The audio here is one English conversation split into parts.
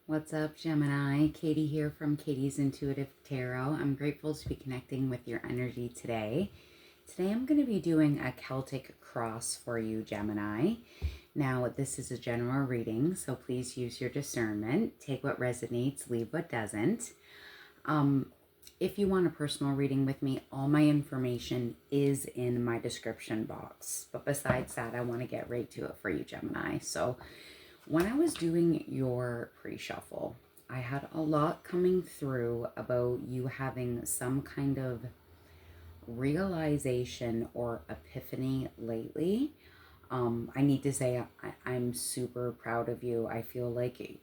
What's up, Gemini? Katie here from Katie's Intuitive Tarot. I'm grateful to be connecting with your energy today. Today I'm going to be doing a Celtic cross for you, Gemini. Now, this is a general reading, so please use your discernment. Take what resonates, leave what doesn't. If you want a personal reading with me, all my information is in my description box. But besides that, I want to get right to it for you, Gemini. So when I was doing your pre-shuffle, I had a lot coming through about you having some kind of realization or epiphany lately. I need to say I'm super proud of you. I feel like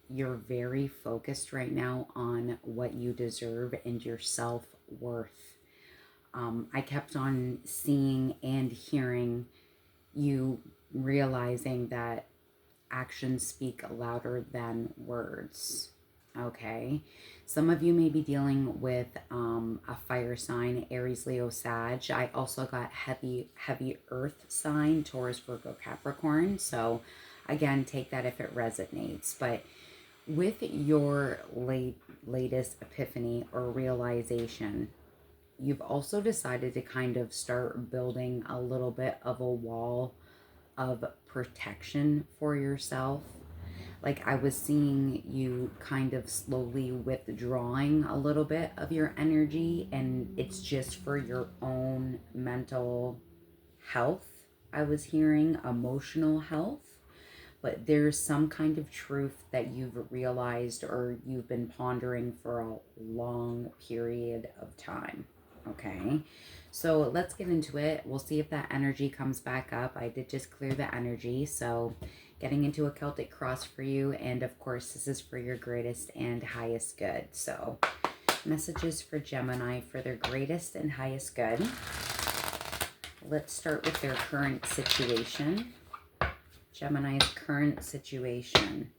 you're very focused right now on what you deserve and your self-worth. I kept on seeing and hearing you realizing that actions speak louder than words. Okay, some of you may be dealing with a fire sign, Aries, Leo, Sag. I also got heavy earth sign, Taurus, Virgo, Capricorn. So again, take that if it resonates. But with your latest epiphany or realization, you've also decided to kind of start building a little bit of a wall of protection for yourself. Like I was seeing you kind of slowly withdrawing a little bit of your energy, and it's just for your own mental health. I was hearing emotional health, but there's some kind of truth that you've realized or you've been pondering for a long period of time. Okay, so let's get into it. We'll see if that energy comes back up. I did just clear the energy, so getting into a Celtic cross for you, and of course this is for your greatest and highest good. So messages for Gemini for their greatest and highest good. Let's start with their current situation. Gemini's current situation.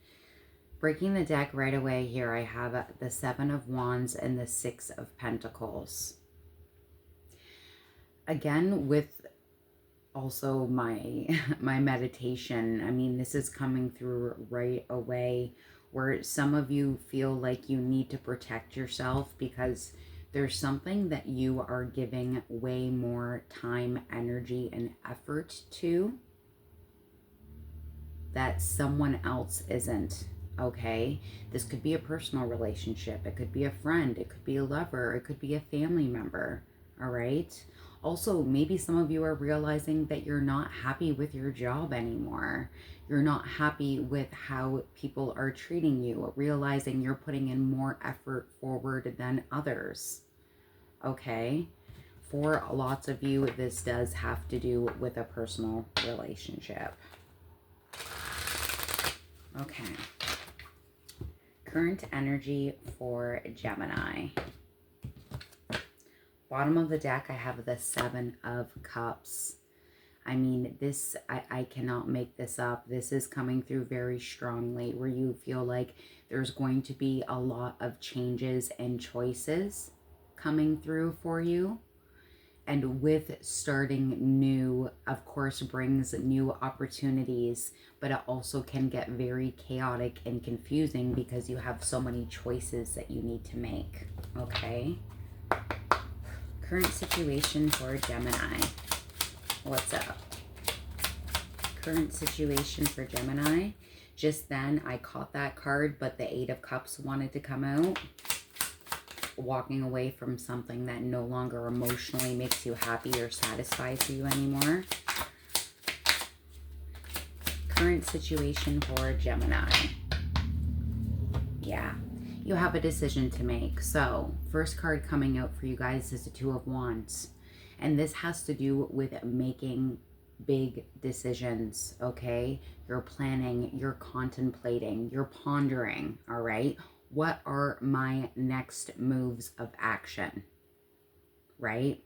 Breaking the deck right away here, I have the Seven of Wands and the Six of Pentacles. Again, with also my meditation, I mean, this is coming through right away where some of you feel like you need to protect yourself because there's something that you are giving way more time, energy, and effort to that someone else isn't. Okay, this could be a personal relationship, it could be a friend, it could be a lover, it could be a family member. All right, also maybe some of you are realizing that you're not happy with your job anymore. You're not happy with how people are treating you, realizing you're putting in more effort forward than others. Okay, for lots of you this does have to do with a personal relationship. Okay, current energy for Gemini. Bottom of the deck, I have the Seven of Cups. I mean, this, I cannot make this up. This is coming through very strongly where you feel like there's going to be a lot of changes and choices coming through for you. And with starting new, of course, brings new opportunities, but it also can get very chaotic and confusing because you have so many choices that you need to make. Okay? Current situation for Gemini. What's up? Current situation for Gemini. Just then, I caught that card, but the Eight of Cups wanted to come out. Walking away from something that no longer emotionally makes you happy or satisfies you anymore. Current situation for Gemini. Yeah, you have a decision to make. So, first card coming out for you guys is the Two of Wands. And this has to do with making big decisions, okay? You're planning, you're contemplating, you're pondering, all right? What are my next moves of action, right?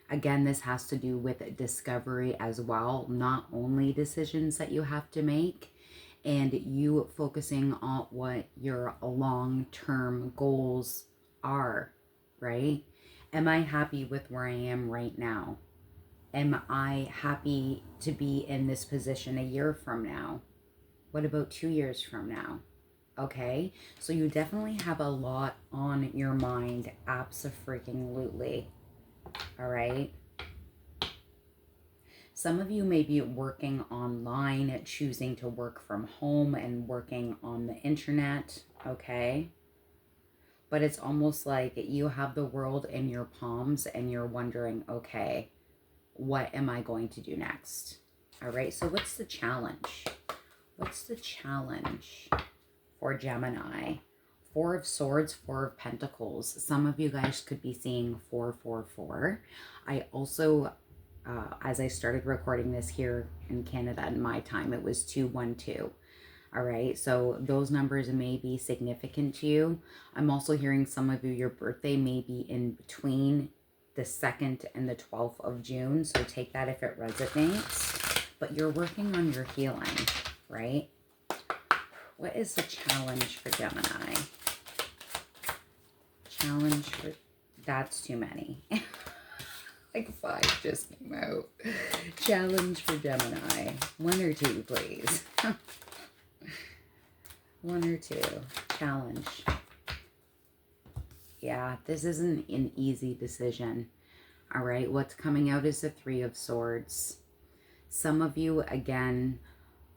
Again, this has to do with discovery as well, not only decisions that you have to make, and you focusing on what your long-term goals are, right? Am I happy with where I am right now? Am I happy to be in this position a year from now? What about 2 years from now? Okay, so you definitely have a lot on your mind. Abso-freaking-lutely. All right. Some of you may be working online, choosing to work from home and working on the internet. Okay. But it's almost like you have the world in your palms and you're wondering, okay, what am I going to do next? All right. So what's the challenge? What's the challenge for Gemini? Four of Swords, Four of Pentacles. Some of you guys could be seeing 444. I also, as I started recording this here in Canada in my time, it was 212. All right, so those numbers may be significant to you. I'm also hearing some of you, your birthday may be in between the 2nd and the 12th of June. So take that if it resonates. But you're working on your healing, right? What is the challenge for Gemini? Challenge for... That's too many. Like 5 just came out. Challenge for Gemini. 1 or 2, please. 1 or 2. Challenge. Yeah, this isn't an easy decision. All right, what's coming out is the 3 of Swords. Some of you, again,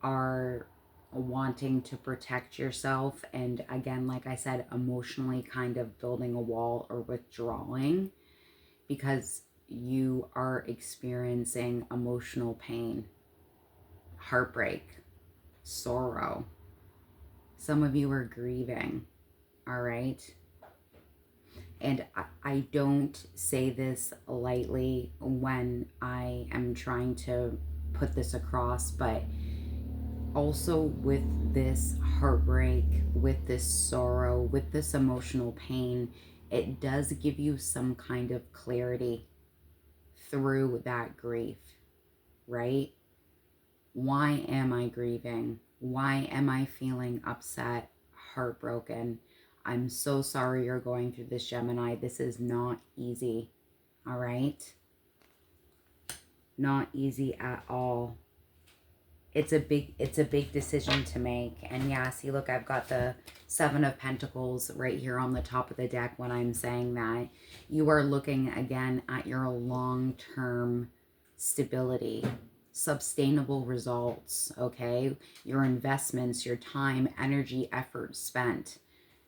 are wanting to protect yourself. And again, like I said, emotionally kind of building a wall or withdrawing because you are experiencing emotional pain, heartbreak, sorrow. Some of you are grieving, all right? And I don't say this lightly when I am trying to put this across, but also with this heartbreak, with this sorrow, with this emotional pain, it does give you some kind of clarity through that grief, right? Why am I grieving? Why am I feeling upset, heartbroken? I'm so sorry you're going through this, Gemini. This is not easy, all right? Not easy at all. It's a big decision to make. And yeah, see, look, I've got the 7 of Pentacles right here on the top of the deck when I'm saying that. You are looking again at your long-term stability, sustainable results, okay? Your investments, your time, energy, effort spent.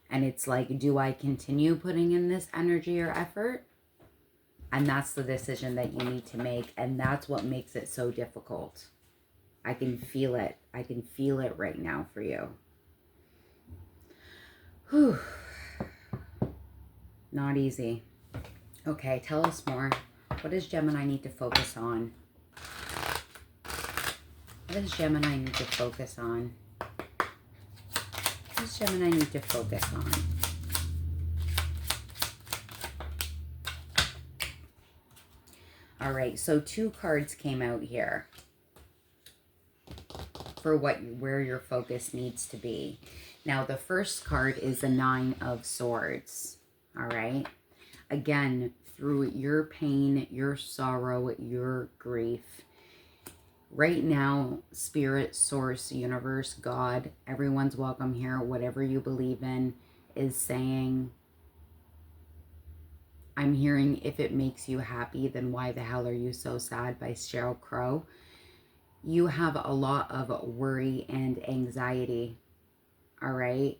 And it's like, do I continue putting in this energy or effort? And that's the decision that you need to make. And that's what makes it so difficult. I can feel it. I can feel it right now for you. Whew. Not easy. Okay, tell us more. What does Gemini need to focus on? What does Gemini need to focus on? What does Gemini need to focus on? All right, so 2 cards came out here for where your focus needs to be. Now, the first card is the 9 of Swords. All right. Again, through your pain, your sorrow, your grief. Right now, Spirit, Source, Universe, God, everyone's welcome here. Whatever you believe in is saying, I'm hearing, if it makes you happy, then why the hell are you so sad, by Sheryl Crow. You have a lot of worry and anxiety, all right?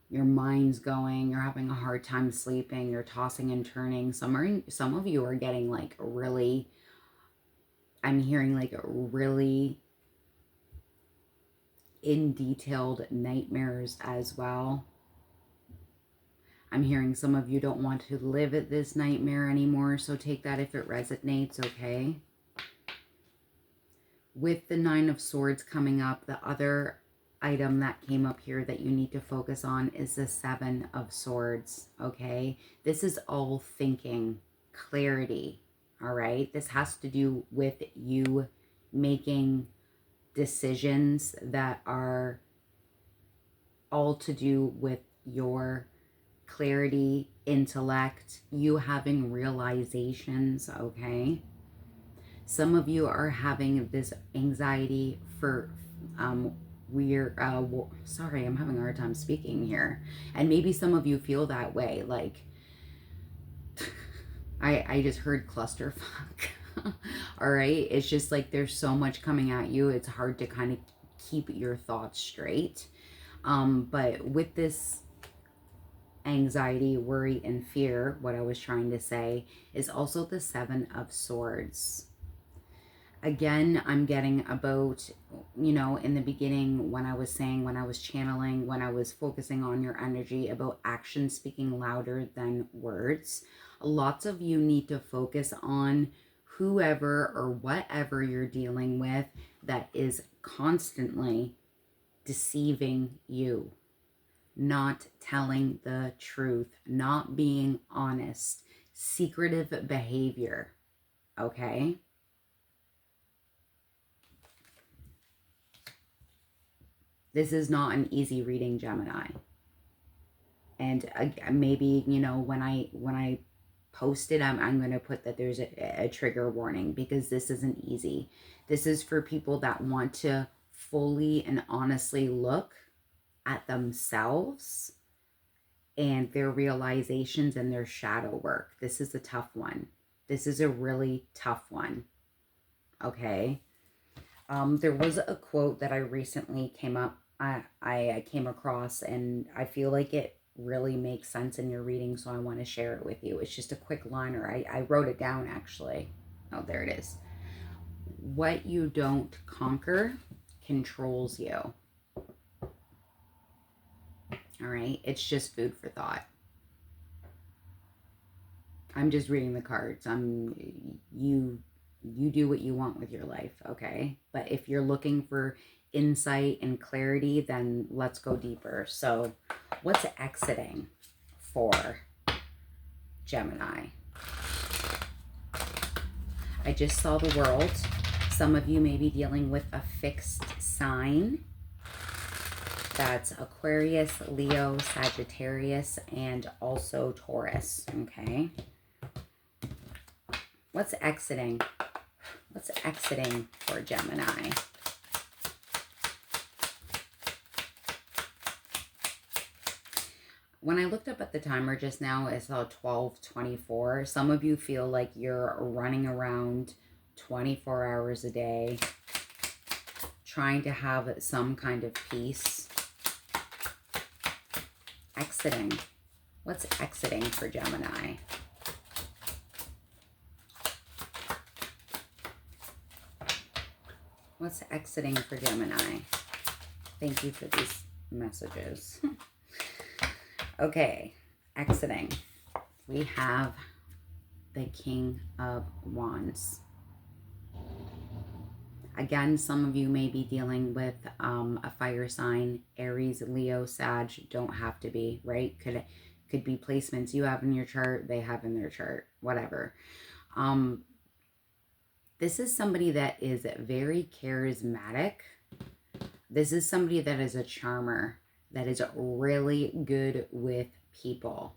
Your mind's going, you're having a hard time sleeping, you're tossing and turning. Some of you are getting like really, I'm hearing like really in detailed nightmares as well. I'm hearing some of you don't want to live at this nightmare anymore, so take that if it resonates, okay? With the 9 of Swords coming up, the other item that came up here that you need to focus on is the 7 of Swords, okay? This is all thinking, clarity, all right? This has to do with you making decisions that are all to do with your clarity, intellect, you having realizations, okay? Some of you are having this anxiety for weird, sorry, I'm having a hard time speaking here. And maybe some of you feel that way. Like, I just heard clusterfuck. All right. It's just like there's so much coming at you. It's hard to kind of keep your thoughts straight. But with this anxiety, worry, and fear, what I was trying to say is also the Seven of Swords. Again, I'm getting about, you know, in the beginning when I was saying, when I was channeling, when I was focusing on your energy about action speaking louder than words. Lots of you need to focus on whoever or whatever you're dealing with that is constantly deceiving you, not telling the truth, not being honest, secretive behavior, okay? This is not an easy reading, Gemini. And maybe, you know, when I post it, I'm going to put that there's a trigger warning, because this isn't easy. This is for people that want to fully and honestly look at themselves and their realizations and their shadow work. This is a tough one. This is a really tough one. Okay. There was a quote that I recently came across, and I feel like it really makes sense in your reading, so I want to share it with you. It's just a quick liner. I wrote it down, actually. Oh, there it is. What you don't conquer controls you. All right? It's just food for thought. I'm just reading the cards. You do what you want with your life, okay? But if you're looking for insight and clarity, then let's go deeper. So what's exiting for Gemini? I just saw the World. Some of you may be dealing with a fixed sign. That's Aquarius, Leo, Sagittarius, and also Taurus, okay? What's exiting? What's exiting for Gemini? When I looked up at the timer just now, I saw 12:24. Some of you feel like you're running around 24 hours a day, trying to have some kind of peace. Exiting. What's exiting for Gemini? What's exiting for Gemini? Thank you for these messages. Okay, exiting. We have the King of Wands. Again, some of you may be dealing with a fire sign. Aries, Leo, Sag, don't have to be, right? Could be placements you have in your chart, they have in their chart, whatever. This is somebody that is very charismatic. This is somebody that is a charmer, that is really good with people.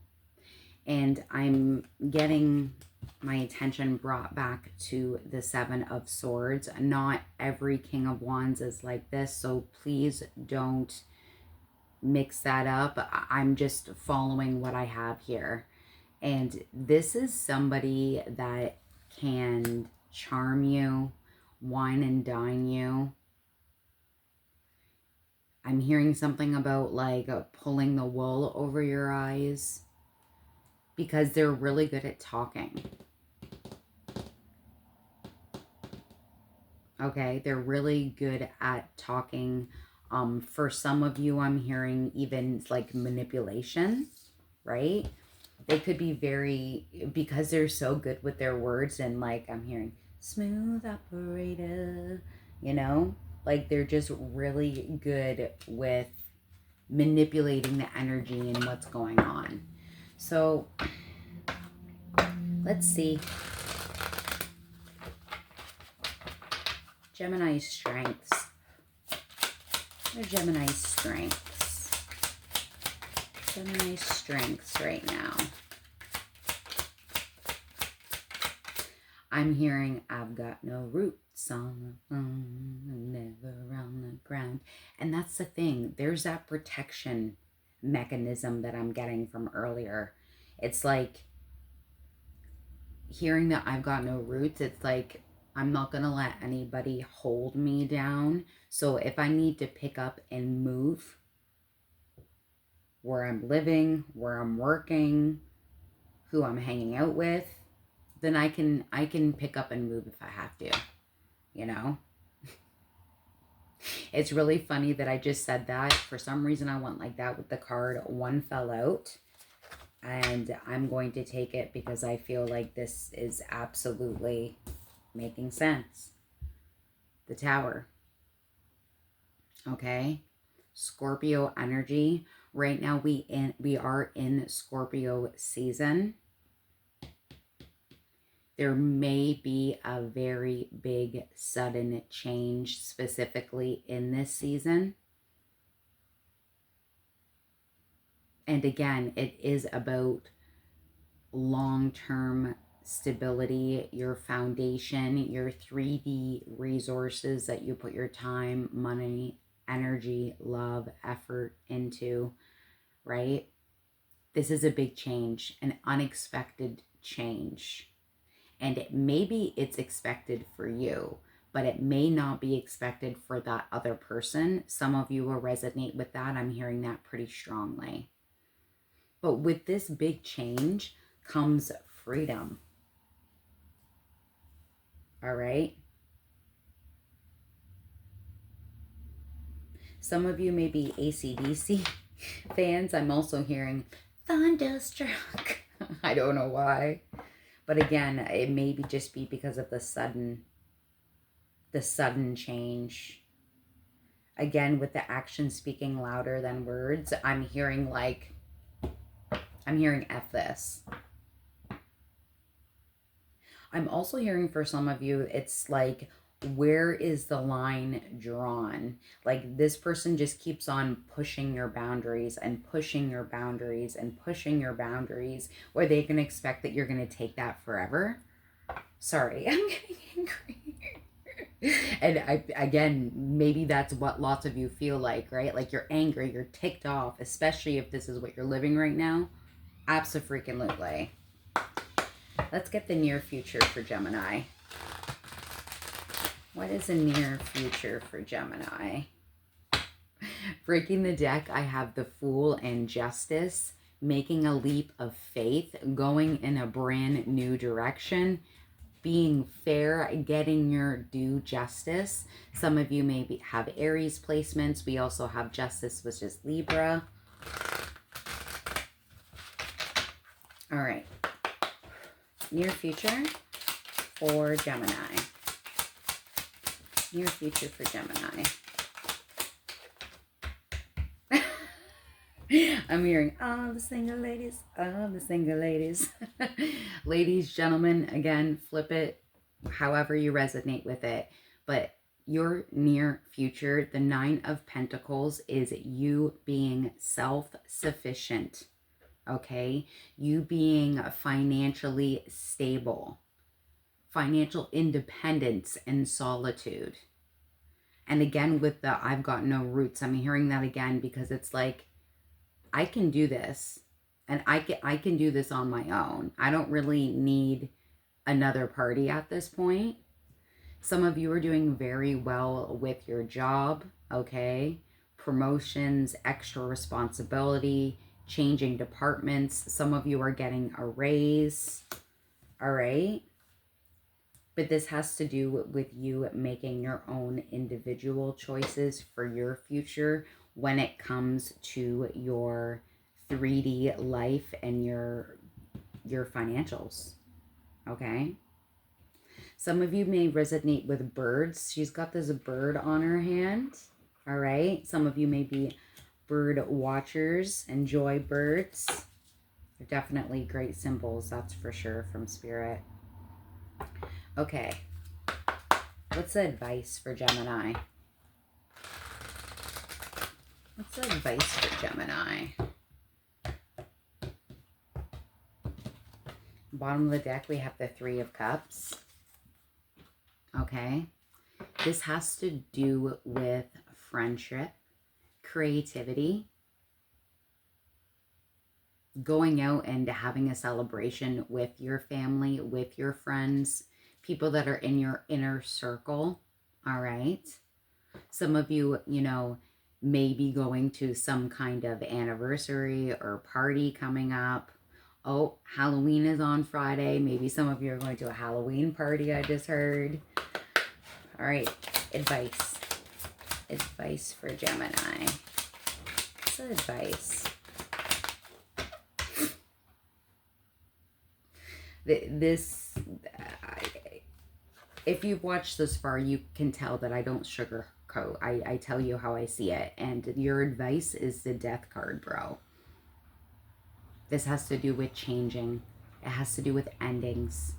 And I'm getting my attention brought back to the Seven of Swords. Not every King of Wands is like this, so please don't mix that up. I'm just following what I have here. And this is somebody that can charm you, wine and dine you. I'm hearing something about like pulling the wool over your eyes, because they're really good at talking. Okay, they're really good at talking. For some of you, I'm hearing even like manipulation, right? They could be very, because they're so good with their words, and like I'm hearing smooth operator, you know, like they're just really good with manipulating the energy and what's going on. So let's see. Gemini's strengths. What are Gemini's strengths? Gemini's strengths right now. I'm hearing I've got no roots on the ground, never on the ground. And that's the thing. There's that protection mechanism that I'm getting from earlier. It's like hearing that I've got no roots, it's like I'm not going to let anybody hold me down. So if I need to pick up and move where I'm living, where I'm working, who I'm hanging out with, then I can pick up and move if I have to, you know? It's really funny that I just said that. For some reason I went like that with the card. One fell out. And I'm going to take it because I feel like this is absolutely making sense. The Tower. Okay? Scorpio energy. Right now we are in Scorpio season. There may be a very big sudden change specifically in this season. And again, it is about long-term stability, your foundation, your 3D resources that you put your time, money, energy, love, effort into, right? This is a big change, an unexpected change. And maybe it's expected for you, but it may not be expected for that other person. Some of you will resonate with that. I'm hearing that pretty strongly. But with this big change comes freedom. All right? Some of you may be AC/DC fans. I'm also hearing thunderstruck. I don't know why. But again, it may just be because of the sudden change. Again, with the action speaking louder than words, I'm hearing F this. I'm also hearing for some of you, it's like, where is the line drawn? Like this person just keeps on pushing your boundaries and pushing your boundaries and pushing your boundaries, or they can expect that you're going to take that forever. Sorry, I'm getting angry. And again, maybe that's what lots of you feel like, right? Like you're angry, you're ticked off, especially if this is what you're living right now. Abso-freaking-lutely. Let's get the near future for Gemini. What is the near future for Gemini? Breaking the deck, I have the Fool and Justice, making a leap of faith, going in a brand new direction, being fair, getting your due justice. Some of you maybe have Aries placements. We also have Justice, which is Libra. All right. Near future for Gemini. Near future for Gemini. I'm hearing all the single ladies, all the single ladies. Ladies, gentlemen, again, flip it however you resonate with it. But your near future, the Nine of Pentacles, is you being self-sufficient. Okay? You being financially stable. Financial independence and solitude. And again, with the I've got no roots, I'm hearing that again because it's like, I can do this. And I can do this on my own. I don't really need another party at this point. Some of you are doing very well with your job, okay? Promotions, extra responsibility, changing departments. Some of you are getting a raise, all right? But this has to do with you making your own individual choices for your future when it comes to your 3D life and your financials, okay? Some of you may resonate with birds. She's got this bird on her hand, all right? Some of you may be bird watchers, enjoy birds. They're definitely great symbols, that's for sure, from Spirit. Okay, what's the advice for Gemini? What's the advice for Gemini? Bottom of the deck, we have the Three of Cups. okay? This has to do with friendship, creativity, going out and having a celebration with your family, with your friends, people that are in your inner circle, all right? Some of you, you know, may be going to some kind of anniversary or party coming up. Oh, Halloween is on Friday. Maybe some of you are going to a Halloween party, I just heard. All right, advice. Advice for Gemini. What's the advice? This, if you've watched this far, you can tell that I don't sugarcoat. I tell you how I see it. And your advice is the death card, bro. This has to do with changing. It has to do with endings.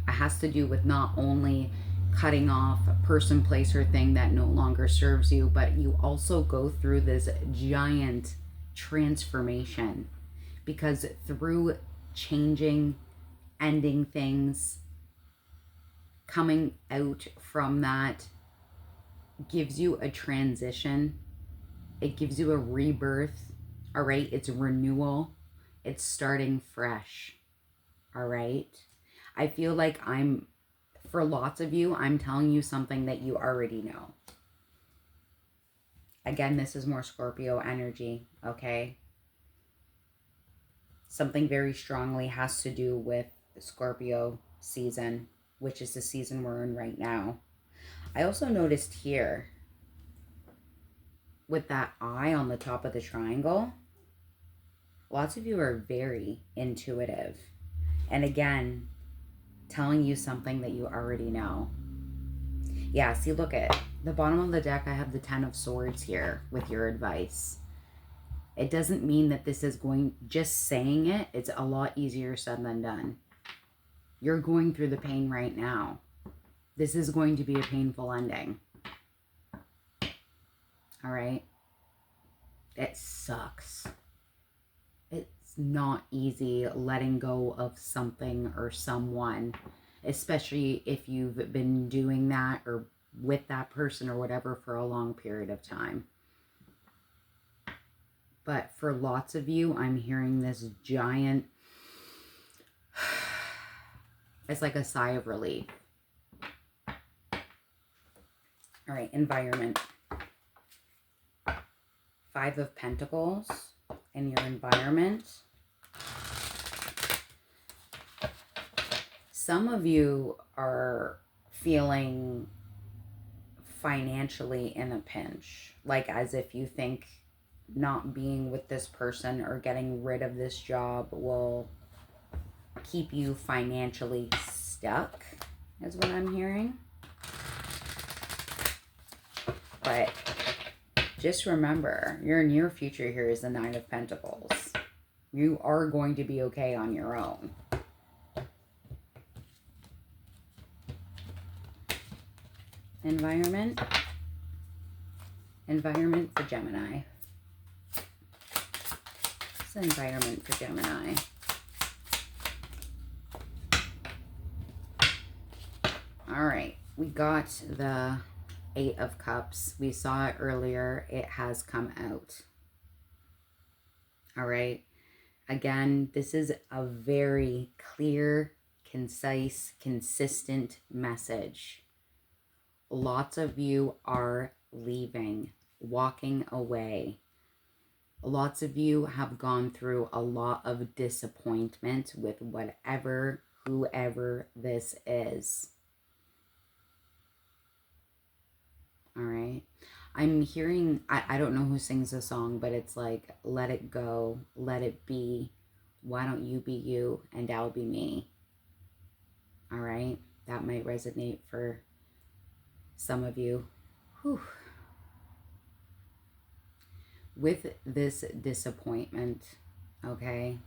It has to do with not only cutting off a person, place, or thing that no longer serves you, but you also go through this giant transformation. Because through changing, ending things, coming out from that gives you a transition. It gives you a rebirth, all right? It's renewal. It's starting fresh, all right? I feel like for lots of you, I'm telling you something that you already know. Again, this is more Scorpio energy, okay? Something very strongly has to do with the Scorpio season, which is the season we're in right now. I also noticed here, with that eye on the top of the triangle, lots of you are very intuitive. And again, telling you something that you already know. Yeah, see, look at the bottom of the deck. I have the 10 of Swords here with your advice. It doesn't mean that this is just saying it, it's a lot easier said than done. You're going through the pain right now. This is going to be a painful ending. All right? It sucks. It's not easy letting go of something or someone, especially if you've been doing that or with that person or whatever for a long period of time. But for lots of you, I'm hearing this giant, it's like a sigh of relief. All right, environment. 5 of Pentacles in your environment. Some of you are feeling financially in a pinch, like as if you think not being with this person or getting rid of this job will keep you financially stuck, is what I'm hearing. But just remember, your near future here is the 9 of Pentacles. You are going to be okay on your own. Environment. Environment for Gemini. What's the environment for Gemini? All right, we got the 8 of Cups. We saw it earlier. It has come out. All right. Again, this is a very clear, concise, consistent message. Lots of you are leaving, walking away. Lots of you have gone through a lot of disappointment with whoever this is. All right. I'm hearing, I don't know who sings the song, but it's like, let it go, let it be. Why don't you be you and I'll be me? All right. That might resonate for some of you. Whew. With this disappointment, okay,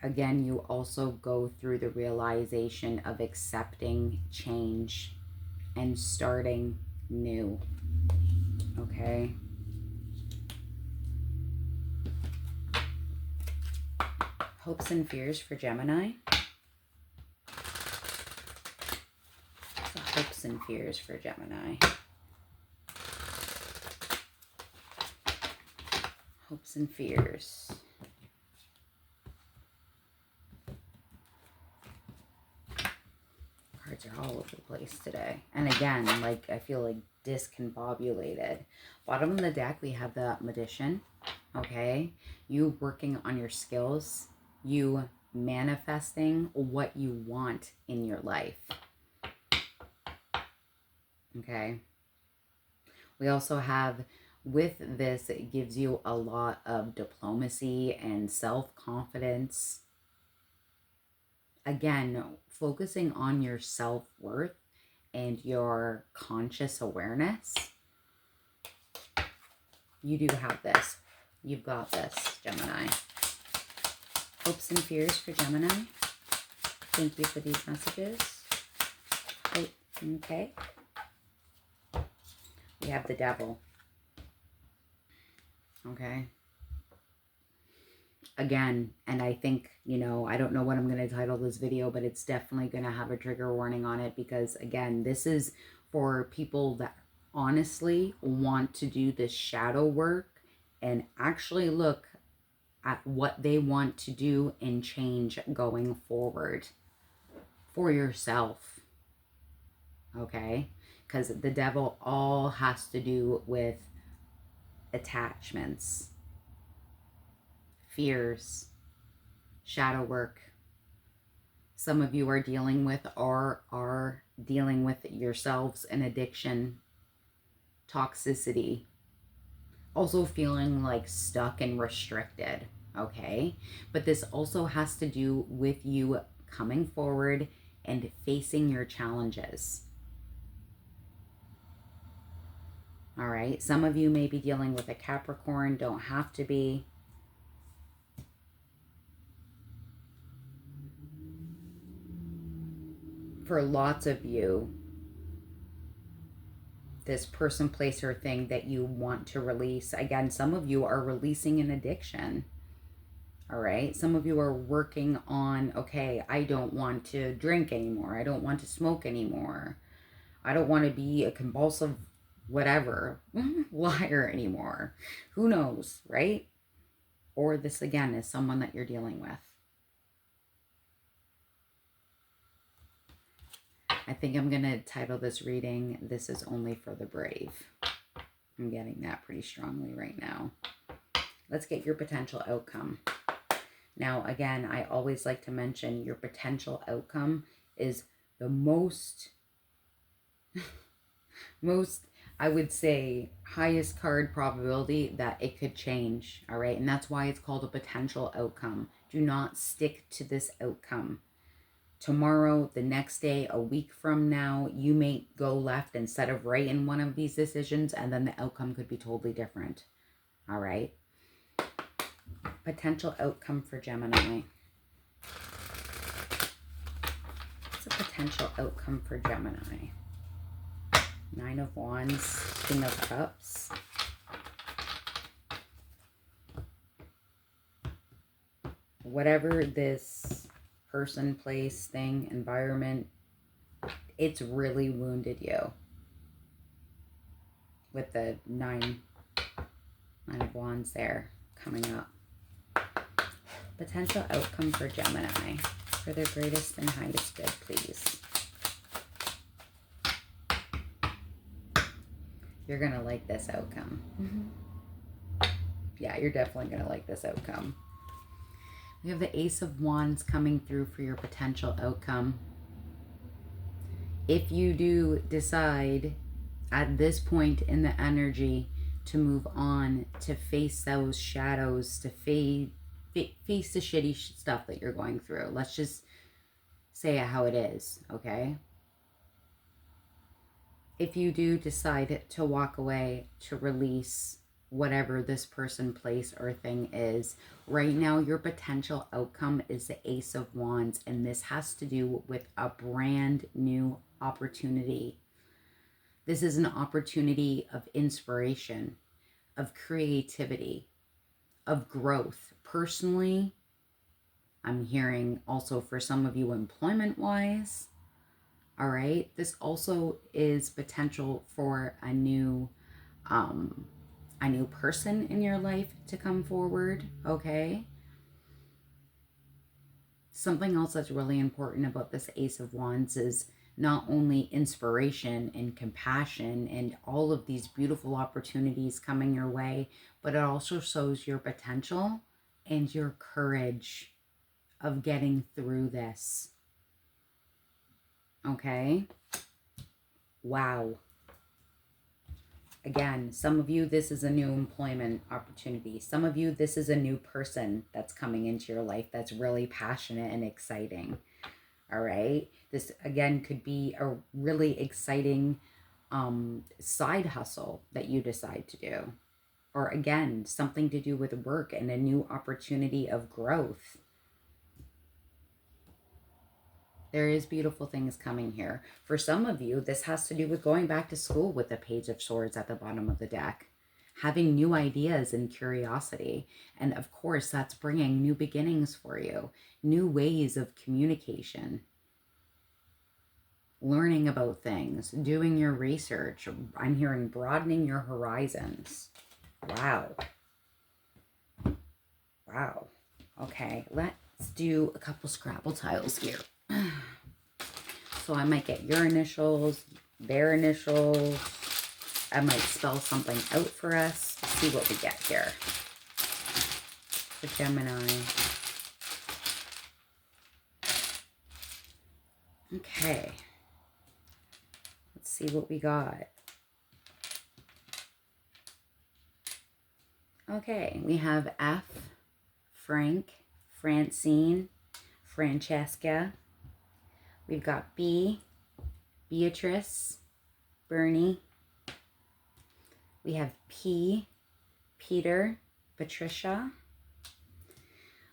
again, you also go through the realization of accepting change and starting new, okay? Hopes and fears for Gemini. Hopes and fears for Gemini. Hopes and fears. Cards are all over the place today. And again, like, I feel like discombobulated. Bottom of the deck, we have the Magician. Okay? You working on your skills. You manifesting what you want in your life. Okay? We also have, with this, it gives you a lot of diplomacy and self-confidence. Again, focusing on your self-worth and your conscious awareness. You do have this. You've got this, Gemini. Hopes and fears for Gemini. Thank you for these messages. Okay. We have the Devil. Okay. Again, and I think, you know, I don't know what I'm going to title this video, but it's definitely going to have a trigger warning on it because, again, this is for people that honestly want to do this shadow work and actually look at what they want to do and change going forward for yourself. Okay? Because the Devil all has to do with attachments, fears, shadow work. Some of you are dealing with or are dealing with yourselves an addiction, toxicity, also feeling like stuck and restricted, okay? But this also has to do with you coming forward and facing your challenges. All right, some of you may be dealing with a Capricorn, don't have to be. For lots of you, this person, place, or thing that you want to release. Again, some of you are releasing an addiction. All right. Some of you are working on, okay, I don't want to drink anymore. I don't want to smoke anymore. I don't want to be a compulsive whatever liar anymore. Who knows, right? Or this, again, is someone that you're dealing with. I think I'm going to title this reading, This is Only for the Brave. I'm getting that pretty strongly right now. Let's get your potential outcome. Now, again, I always like to mention your potential outcome is the most, I would say, highest card probability that it could change, all right? And that's why it's called a potential outcome. Do not stick to this outcome. Tomorrow, the next day, a week from now, you may go left instead of right in one of these decisions, and then the outcome could be totally different. All right? Potential outcome for Gemini. What's a potential outcome for Gemini? 9 of Wands, King of Cups. Whatever this person, place, thing, environment, it's really wounded you. With the nine of Wands there coming up. Potential outcome for Gemini. For their greatest and highest good, please. You're going to like this outcome. Yeah, you're definitely going to like this outcome. We have the Ace of Wands coming through for your potential outcome. If you do decide at this point in the energy to move on, to face those shadows, to face the shitty stuff that you're going through. Let's just say it how it is, okay? If you do decide to walk away, to release whatever this person, place, or thing is, right now your potential outcome is the Ace of Wands, and this has to do with a brand new opportunity. This is an opportunity of inspiration, of creativity, of growth. Personally, I'm hearing also for some of you employment-wise, All right. This also is potential for a new person in your life to come forward. Okay. Something else that's really important about this Ace of Wands is not only inspiration and compassion and all of these beautiful opportunities coming your way, but it also shows your potential and your courage of getting through this. Okay? Wow. Again, some of you, this is a new employment opportunity. Some of you, this is a new person that's coming into your life that's really passionate and exciting. All right. This, again, could be a really exciting side hustle that you decide to do. Or, again, something to do with work and a new opportunity of growth. There is beautiful things coming here. For some of you, this has to do with going back to school with the Page of Swords at the bottom of the deck. Having new ideas and curiosity. And of course, that's bringing new beginnings for you. New ways of communication. Learning about things. Doing your research. I'm hearing broadening your horizons. Wow. Wow. Okay, let's do a couple Scrabble tiles here. So I might get your initials, their initials. I might spell something out for us. Let's see what we get here. For Gemini. Okay. Let's see what we got. Okay, we have F, Frank, Francine, Francesca. We've got B, Beatrice, Bernie. We have P, Peter, Patricia.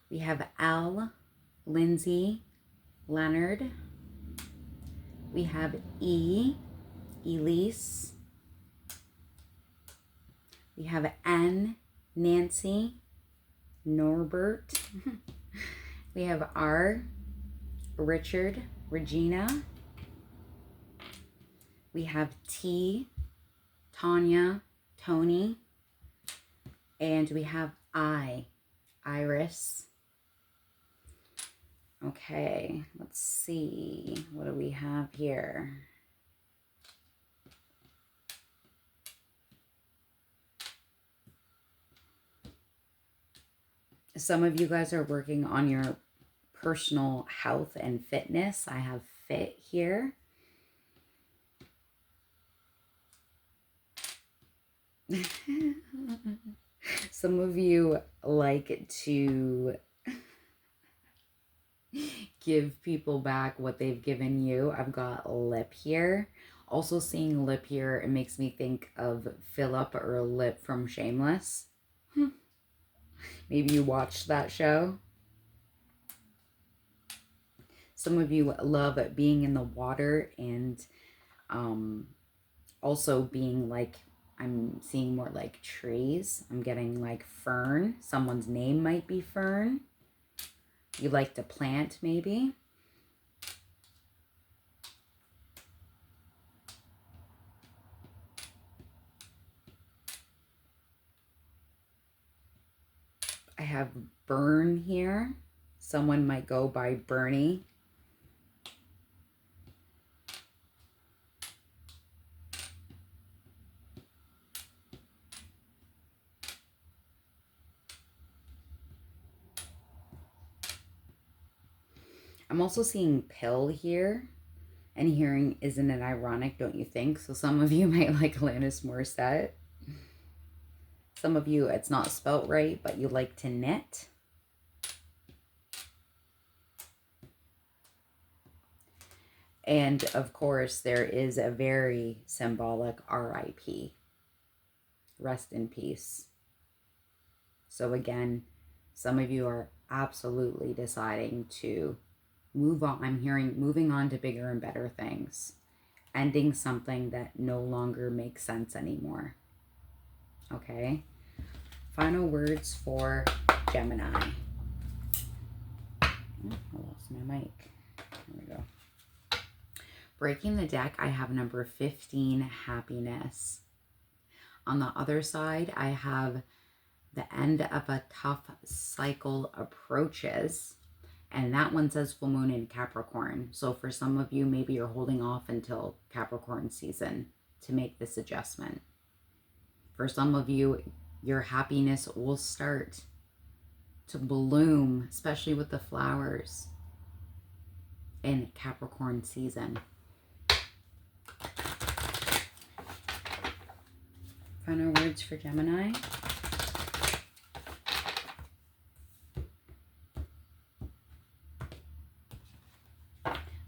We have L, Lindsay, Leonard. We have E, Elise. We have N, Nancy, Norbert. We have R, Richard, Regina. We have T, Tanya, Tony. And we have I, Iris. Okay, let's see. What do we have here? Some of you guys are working on your personal health and fitness. I have fit here. Some of you like to give people back what they've given you. I've got lip here. Also seeing lip here, it makes me think of Philip or Lip from Shameless. Maybe you watched that show. Some of you love being in the water and also being like, I'm seeing more like trees. I'm getting like fern. Someone's name might be Fern. You like to plant maybe. I have Burn here. Someone might go by Bernie. I'm also seeing pill here and hearing, isn't it ironic, don't you think? So some of you might like Alanis Morissette. Some of you, it's not spelt right, but you like to knit. And of course, there is a very symbolic RIP. Rest in peace. So again, some of you are absolutely deciding to move on. I'm hearing moving on to bigger and better things. Ending something that no longer makes sense anymore. Okay? Final words for Gemini. Oh, I lost my mic. There we go. Breaking the deck, I have number 15, happiness. On the other side, I have the end of a tough cycle approaches. And that one says full moon in Capricorn. So for some of you, maybe you're holding off until Capricorn season to make this adjustment. For some of you, your happiness will start to bloom, especially with the flowers in Capricorn season. Final words for Gemini.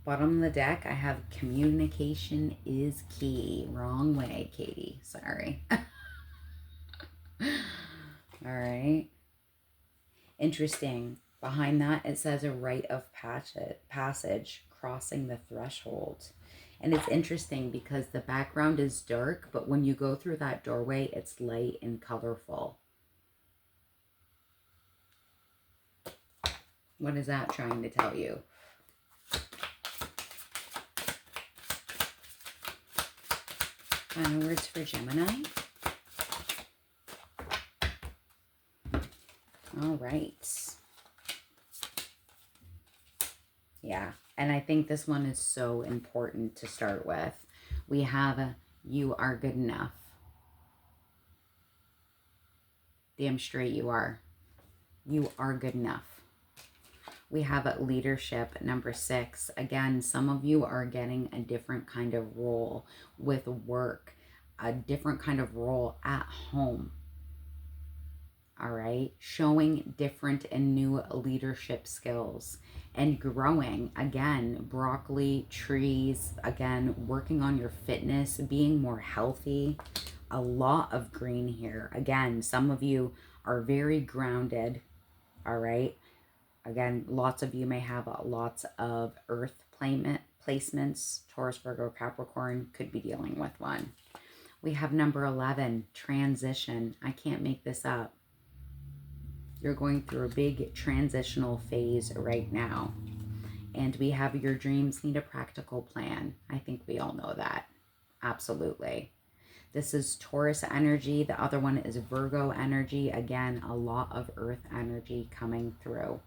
Bottom of the deck, I have communication is key. Wrong way, Katie. Sorry. All right. Interesting. Behind that, it says a rite of passage, crossing the threshold. And it's interesting because the background is dark, but when you go through that doorway, it's light and colorful. What is that trying to tell you? Final words for Gemini. All right. Yeah, and I think this one is so important to start with. We have you are good enough. Damn straight you are. You are good enough. We have leadership, number 6. Again, some of you are getting a different kind of role with work, a different kind of role at home. All right, showing different and new leadership skills and growing. Again, broccoli, trees, again, working on your fitness, being more healthy. A lot of green here. Again, some of you are very grounded. All right. Again, lots of you may have lots of earth placements. Taurus, Virgo, Capricorn could be dealing with one. We have number 11, transition. I can't make this up. You're going through a big transitional phase right now. And we have your dreams need a practical plan. I think we all know that. Absolutely. This is Taurus energy. The other one is Virgo energy. Again, a lot of earth energy coming through.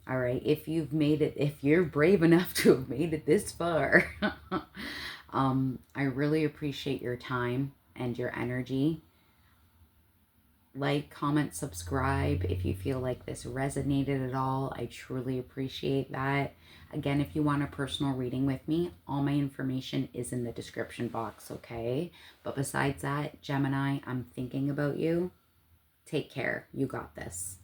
All right, if you've made it, if you're brave enough to have made it this far, I really appreciate your time and your energy. Like, comment, subscribe if you feel like this resonated at all. I truly appreciate that. Again, if you want a personal reading with me, all my information is in the description box, okay? But besides that, Gemini, I'm thinking about you. Take care. You got this.